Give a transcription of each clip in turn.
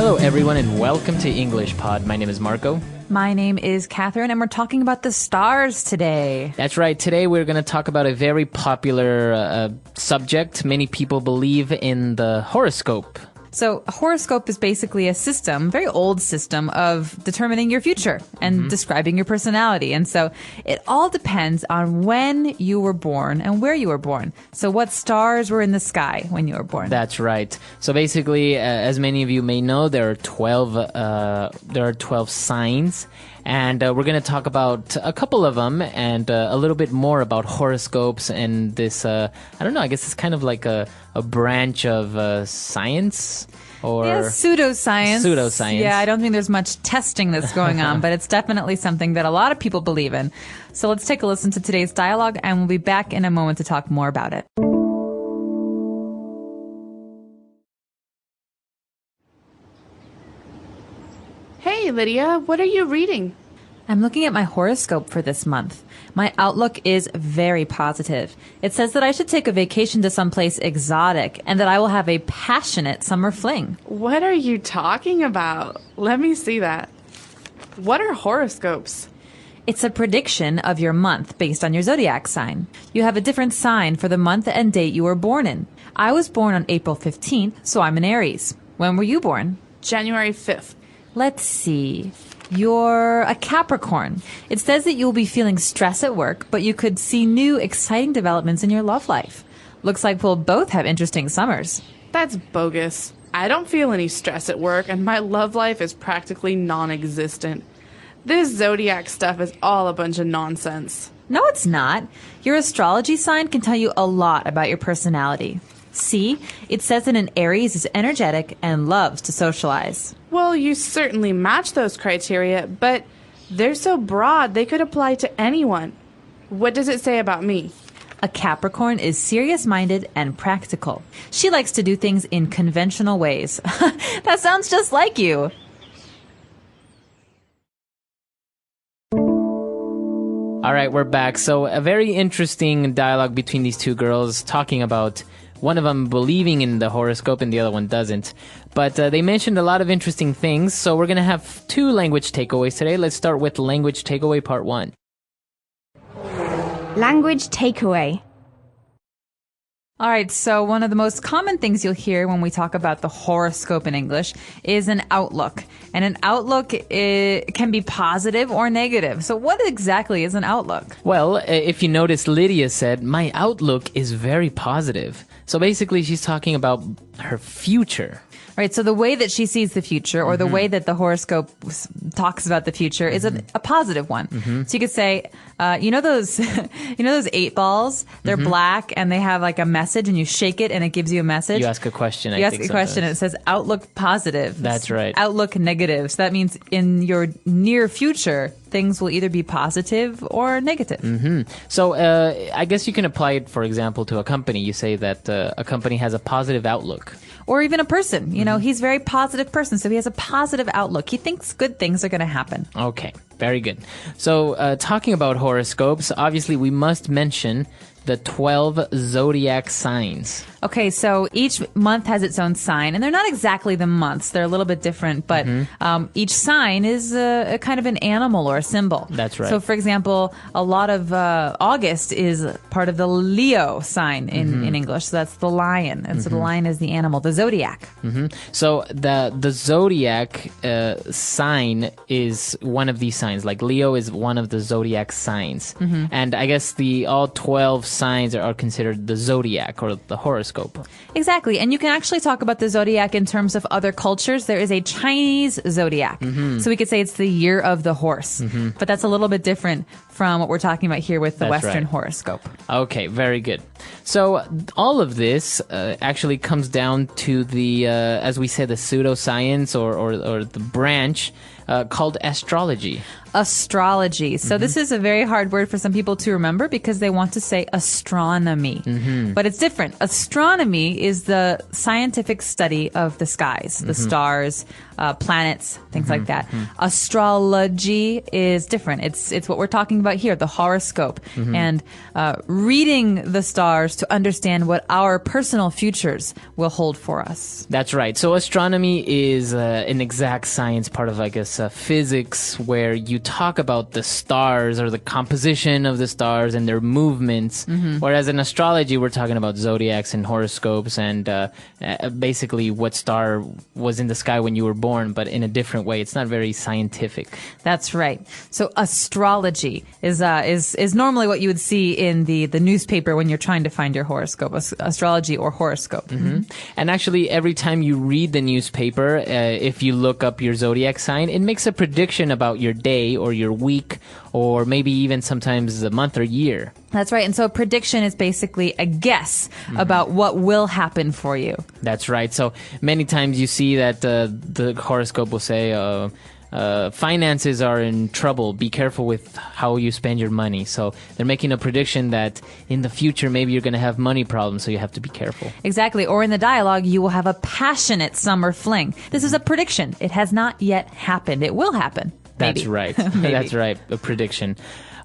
Hello, everyone, and welcome to englishpod. My name is Marco. My name is Catherine, and we're talking about the stars today. That's right. Today we're going to talk about a very popular subject. Many people believe in the horoscope. So a horoscope is basically a system, very old system, of determining your future and describing your personality. And so it all depends on when you were born and where you were born. So what stars were in the sky when you were born? That's right. So basically, as many of you may know, there are 12 signs. And we're going to talk about a couple of them and a little bit more about horoscopes and this, I don't know, I guess it's kind of like a branch of science or... Yeah, pseudoscience. Pseudoscience. Yeah, I don't think there's much testing that's going on, but it's definitely something that a lot of people believe in. So let's take a listen to today's dialogue, and we'll be back in a moment to talk more about it. Hey, Lydia, what are you reading? I'm looking at my horoscope for this month. My outlook is very positive. It says that I should take a vacation to someplace exotic and that I will have a passionate summer fling. What are you talking about? Let me see that. What are horoscopes? It's a prediction of your month based on your zodiac sign. You have a different sign for the month and date you were born in. I was born on April 15th, so I'm an Aries. When were you born? January 5th. Let's see. You're a Capricorn. It says that you'll be feeling stress at work, but you could see new, exciting developments in your love life. Looks like we'll both have interesting summers. That's bogus. I don't feel any stress at work, and my love life is practically non-existent. This zodiac stuff is all a bunch of nonsense. No, it's not. Your astrology sign can tell you a lot about your personality. See, it says that an Aries is energetic and loves to socialize. Well, you certainly match those criteria, but they're so broad they could apply to anyone. What does it say about me? A Capricorn is serious-minded and practical. She likes to do things in conventional ways. That sounds just like you. All right, we're back. So a very interesting dialogue between these two girls talking about one of them believing in the horoscope and the other one doesn't. But they mentioned a lot of interesting things, so we're going to have two language takeaways today. Let's start with language takeaway part 1. Language takeaway. All right, so one of the most common things you'll hear when we talk about the horoscope in English is an outlook. And an outlook can be positive or negative. So what exactly is an outlook? Well, if you notice, Lydia said, my outlook is very positive. So basically, she's talking about her future. Right, so the way that she sees the future, or the way that the horoscope talks about the future, is a positive one. So you could say, you know those 8 balls? They're black and they have like a message, and you shake it and it gives you a message. You ask a question. You ask a question and it says outlook positive. That's right. Outlook negative. So that means in your near future, things will either be positive or negative. So I guess you can apply it, for example, to a company. You say that a company has a positive outlook. Or even a person. You know, he's a very positive person, so he has a positive outlook. He thinks good things are going to happen. Okay, very good. So talking about horoscopes, obviously we must mention the 12 zodiac signs. Okay, so each month has its own sign, and they're not exactly the months. They're a little bit different, but each sign is a kind of an animal or a symbol. That's right. So, for example, a lot of August is part of the Leo sign in English. So that's the lion, and so the lion is the animal, the zodiac. So the zodiac sign is one of these signs. Like Leo is one of the zodiac signs. And I guess all 12 signs are considered the zodiac or the horoscope. Exactly. And you can actually talk about the zodiac in terms of other cultures. There is a Chinese zodiac. So we could say it's the year of the horse. But that's a little bit different from what we're talking about here with the Western horoscope. Okay, very good. So all of this actually comes down to the, as we said, the pseudoscience or the branch called astrology. Astrology. So this is a very hard word for some people to remember because they want to say astronomy. But it's different. Astronomy is the scientific study of the skies, the stars, planets, things like that. Astrology is different. It's what we're talking about here, the horoscope, and reading the stars to understand what our personal futures will hold for us. That's right. So astronomy is an exact science part of, I guess, physics, where you talk about the stars or the composition of the stars and their movements. Whereas in astrology, we're talking about zodiacs and horoscopes and basically what star was in the sky when you were born, but in a different way. It's not very scientific. That's right. So astrology is normally what you would see in the newspaper when you're trying to find your horoscope, astrology or horoscope. And actually, every time you read the newspaper, if you look up your zodiac sign, it makes a prediction about your day or your week or maybe even sometimes the month or year. That's right. And so a prediction is basically a guess about what will happen for you. That's right. So many times you see that the horoscope will say, finances are in trouble. Be careful with how you spend your money. So they're making a prediction that in the future, maybe you're going to have money problems, so you have to be careful. Exactly. Or in the dialogue, you will have a passionate summer fling. This is a prediction. It has not yet happened. It will happen. Maybe. That's right. That's right. A prediction.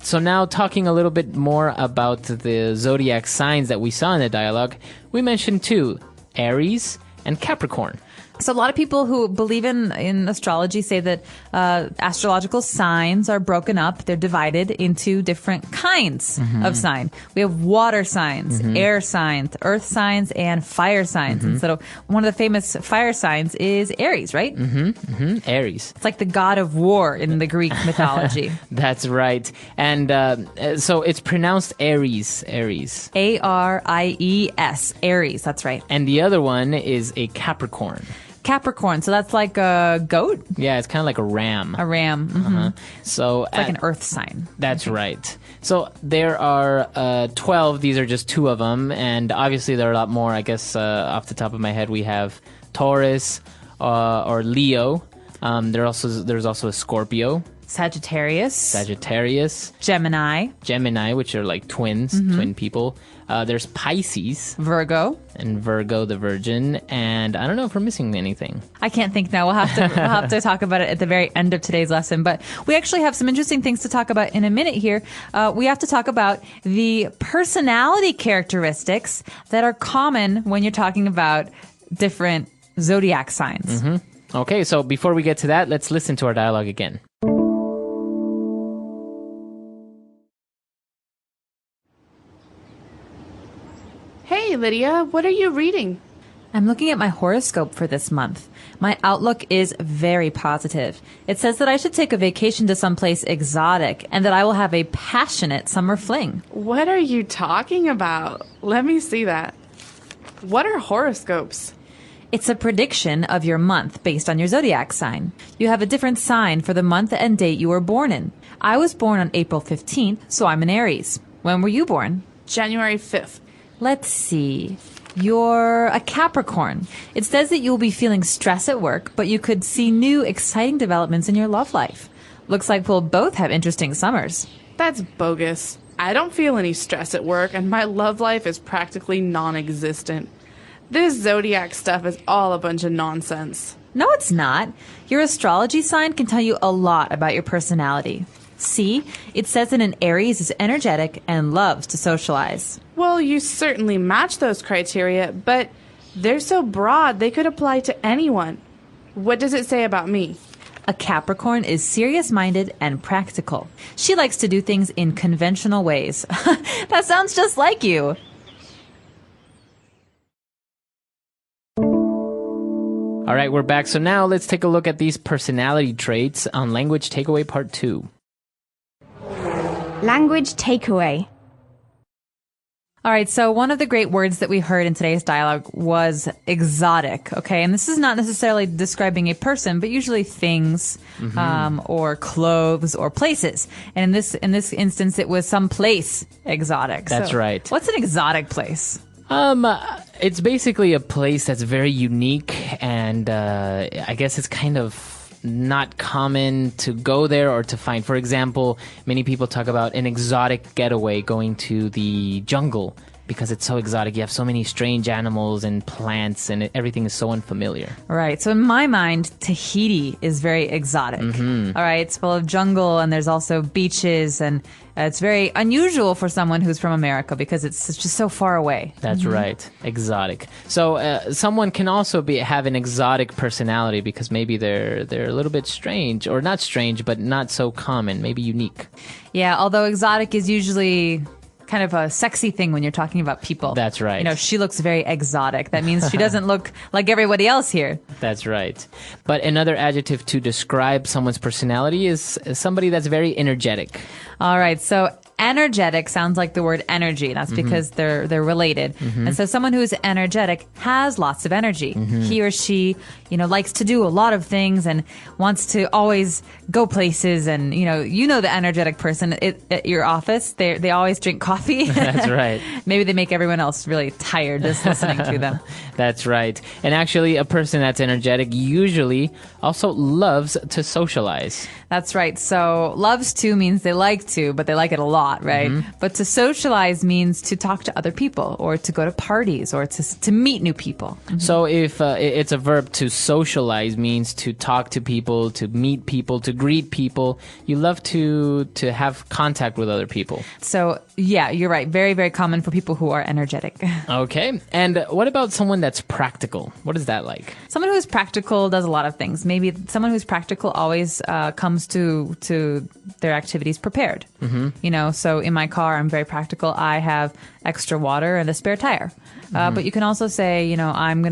So now talking a little bit more about the zodiac signs that we saw in the dialogue, we mentioned two, Aries and Capricorn. So a lot of people who believe in astrology say that astrological signs are broken up. They're divided into different kinds of sign. We have water signs, air signs, earth signs, and fire signs. And so one of the famous fire signs is Aries, right? Aries. It's like the god of war in the Greek mythology. That's right. And so it's pronounced Aries. Aries. Aries. Aries. That's right. And the other one is a Capricorn. Capricorn. So that's like a goat? Yeah, it's kind of like a ram. A ram. So it's like an earth sign. That's right. So there are 12. These are just two of them. And obviously there are a lot more. I guess off the top of my head, we have Taurus or Leo. There's also a Scorpio. Sagittarius. Gemini, which are like twins, twin people. There's Pisces. Virgo, the Virgin. And I don't know if we're missing anything. I can't think now. We'll have to talk about it at the very end of today's lesson. But we actually have some interesting things to talk about in a minute here. We have to talk about the personality characteristics that are common when you're talking about different zodiac signs. Okay, so before we get to that, let's listen to our dialogue again. Hey, Lydia, what are you reading? I'm looking at my horoscope for this month. My outlook is very positive. It says that I should take a vacation to someplace exotic and that I will have a passionate summer fling. What are you talking about? Let me see that. What are horoscopes? It's a prediction of your month based on your zodiac sign. You have a different sign for the month and date you were born in. I was born on April 15th, so I'm an Aries. When were you born? January 5th. Let's see. You're a Capricorn. It says that you'll be feeling stress at work, but you could see new, exciting developments in your love life. Looks like we'll both have interesting summers. That's bogus. I don't feel any stress at work, and my love life is practically non-existent. This zodiac stuff is all a bunch of nonsense. No, it's not. Your astrology sign can tell you a lot about your personality. See, it says that an Aries is energetic and loves to socialize. Well, you certainly match those criteria, but they're so broad they could apply to anyone. What does it say about me? A Capricorn is serious-minded and practical. She likes to do things in conventional ways. That sounds just like you. All right, we're back. So now let's take a look at these personality traits on Language Takeaway Part 2. Language takeaway. All right, so one of the great words that we heard in today's dialogue was exotic, okay? And this is not necessarily describing a person, but usually things, or clothes or places. And in this instance, it was some place exotic. That's right. What's an exotic place? It's basically a place that's very unique, and I guess it's kind of not common to go there or to find. For example, many people talk about an exotic getaway, going to the jungle, because it's so exotic. You have so many strange animals and plants, and everything is so unfamiliar. Right. So in my mind, Tahiti is very exotic. All right. It's full of jungle, and there's also beaches, and it's very unusual for someone who's from America because it's just so far away. That's right. Exotic. So someone can also have an exotic personality because maybe they're a little bit strange, or not strange, but not so common, maybe unique. Yeah. Although exotic is usually kind of a sexy thing when you're talking about people. That's right. You know, she looks very exotic. That means she doesn't look like everybody else here. That's right. But another adjective to describe someone's personality is somebody that's very energetic. All right. So energetic sounds like the word energy. That's because they're related. And so someone who is energetic has lots of energy. He or she, likes to do a lot of things and wants to always go places. And, the energetic person at your office, they always drink coffee. That's right. Maybe they make everyone else really tired just listening to them. That's right. And actually, a person that's energetic usually also loves to socialize. That's right. So loves to means they like to, but they like it a lot, right? But to socialize means to talk to other people, or to go to parties, or to meet new people. So if it's a verb, to socialize means to talk to people, to meet people, to greet people. You love to have contact with other people. So yeah, you're right. Very, very common for people who are energetic. Okay. And what about someone that's practical? What is that like? Someone who is practical does a lot of things. Maybe someone who's practical always comes to their activities prepared. So in my car, I'm very practical. I have extra water and a spare tire. But you can also say, I'm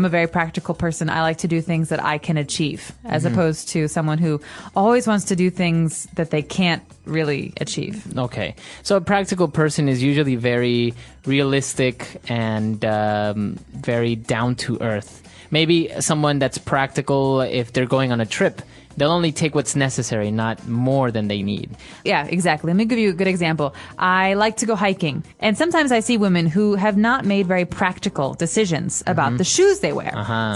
a very practical person. I like to do things that I can achieve, as opposed to someone who always wants to do things that they can't really achieve. Okay. So a practical person is usually very realistic and very down to earth. Maybe someone that's practical, if they're going on a trip, they'll only take what's necessary, not more than they need. Yeah, exactly. Let me give you a good example. I like to go hiking. And sometimes I see women who have not made very practical decisions about the shoes they wear.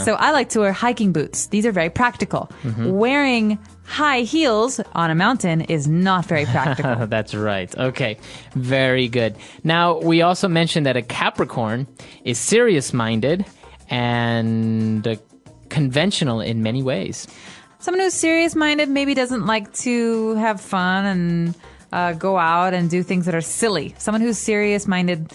So I like to wear hiking boots. These are very practical. Wearing high heels on a mountain is not very practical. That's right. Okay. Very good. Now, we also mentioned that a Capricorn is serious-minded and conventional in many ways. Someone who's serious-minded maybe doesn't like to have fun and go out and do things that are silly. Someone who's serious-minded,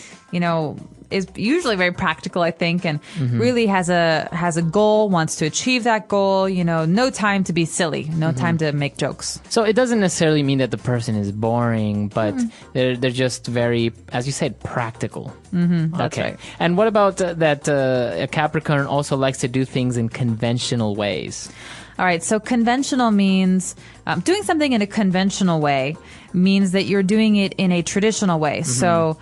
is usually very practical, I think, and really has a goal, wants to achieve that goal. No time to be silly, no time to make jokes. So it doesn't necessarily mean that the person is boring, but they're just very, as you said, practical. That's okay. right. And what about that a Capricorn also likes to do things in conventional ways? All right, so conventional means doing something in a conventional way means that you're doing it in a traditional way. So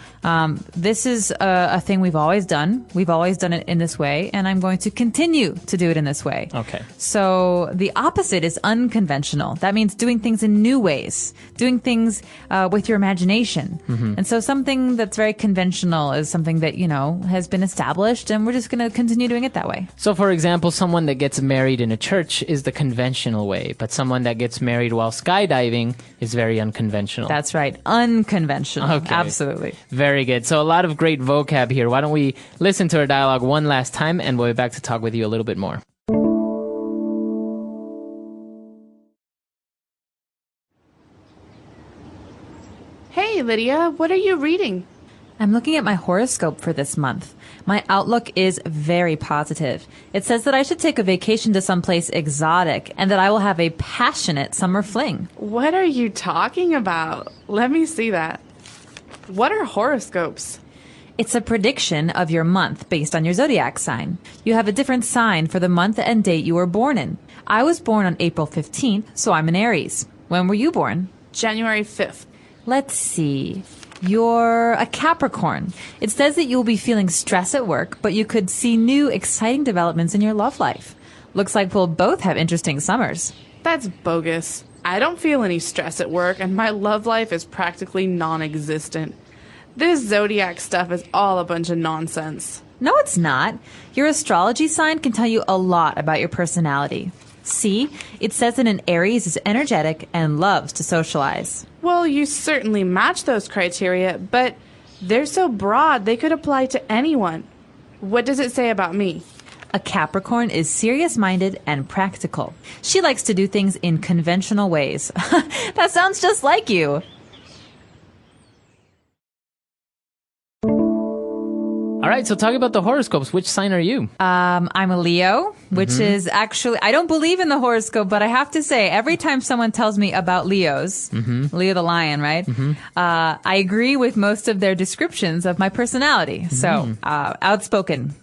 this is a thing we've always done. We've always done it in this way, and I'm going to continue to do it in this way. Okay. So the opposite is unconventional. That means doing things in new ways, doing things with your imagination. And so something that's very conventional is something that, has been established, and we're just going to continue doing it that way. So, for example, someone that gets married in a church is the conventional way, but someone that gets married while skydiving is very unconventional. That's right. Unconventional. Okay. Absolutely. Very good. So a lot of great vocab here. Why don't we listen to our dialogue one last time, and we'll be back to talk with you a little bit more. Hey, Lydia, what are you reading? I'm looking at my horoscope for this month. My outlook is very positive. It says that I should take a vacation to someplace exotic and that I will have a passionate summer fling. What are you talking about? Let me see that. What are horoscopes? It's a prediction of your month based on your zodiac sign. You have a different sign for the month and date you were born in. I was born on April 15th, so I'm an Aries. When were you born? January 5th. Let's see. You're a Capricorn. It says that you'll be feeling stress at work, but you could see new, exciting developments in your love life. Looks like we'll both have interesting summers. That's bogus. I don't feel any stress at work, and my love life is practically non-existent. This zodiac stuff is all a bunch of nonsense. No, it's not. Your astrology sign can tell you a lot about your personality. C, it says that an Aries is energetic and loves to socialize. Well, you certainly match those criteria, but they're so broad they could apply to anyone. What does it say about me? A Capricorn is serious-minded and practical. She likes to do things in conventional ways. That sounds just like you. All right, so talk about the horoscopes. Which sign are you? I'm a Leo, which is actually, I don't believe in the horoscope, but I have to say, every time someone tells me about Leos, Leo the lion, right? I agree with most of their descriptions of my personality. So, outspoken.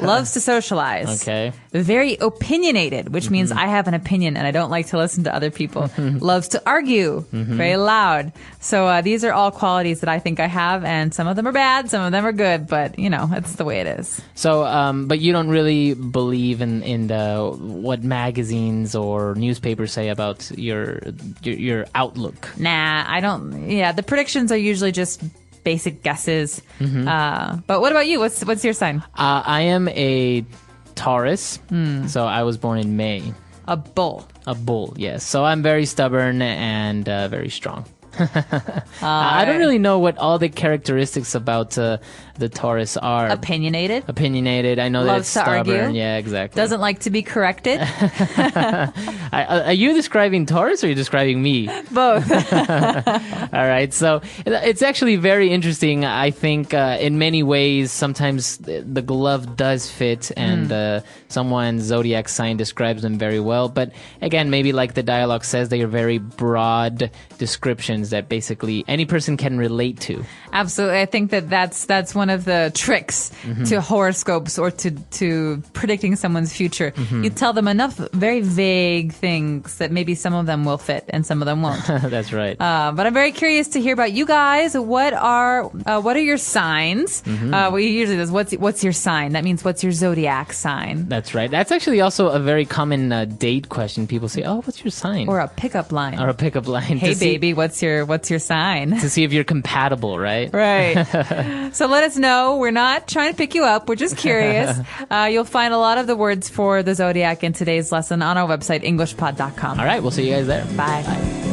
Loves to socialize. Okay. Very opinionated, which means I have an opinion and I don't like to listen to other people. Loves to argue. Very loud. So these are all qualities that I think I have, and some of them are bad, some of them are good, but you know, it's the way it is. So, but you don't really believe in what magazines or newspapers say about your outlook. Nah, I don't. Yeah, the predictions are usually just basic guesses. But what about you? What's your sign? I am a Taurus, so I was born in May. A bull. A bull, yes. So I'm very stubborn and very strong. I don't really know what all the characteristics about the Taurus are. Opinionated. I know that Loves it's to stubborn. argue. Yeah, exactly. Doesn't like to be corrected. Are you describing Taurus or are you describing me? Both. All right. So it's actually very interesting. I think in many ways, sometimes the glove does fit and someone's zodiac sign describes them very well. But again, maybe like the dialogue says, they are very broad descriptions that basically any person can relate to. Absolutely. I think that's one of the tricks to horoscopes or to predicting someone's future. You tell them enough very vague things that maybe some of them will fit and some of them won't. That's right. But I'm very curious to hear about you guys. What are your signs? We usually does what's your sign? That means what's your zodiac sign? That's right. That's actually also a very common date question. People say, "Oh, what's your sign?" Or a pickup line. Hey, baby, what's your sign? To see if you're compatible, right? Right. So let us know. We're not trying to pick you up. We're just curious. You'll find a lot of the words for the zodiac in today's lesson on our website, englishpod.com. All right. We'll see you guys there. Bye.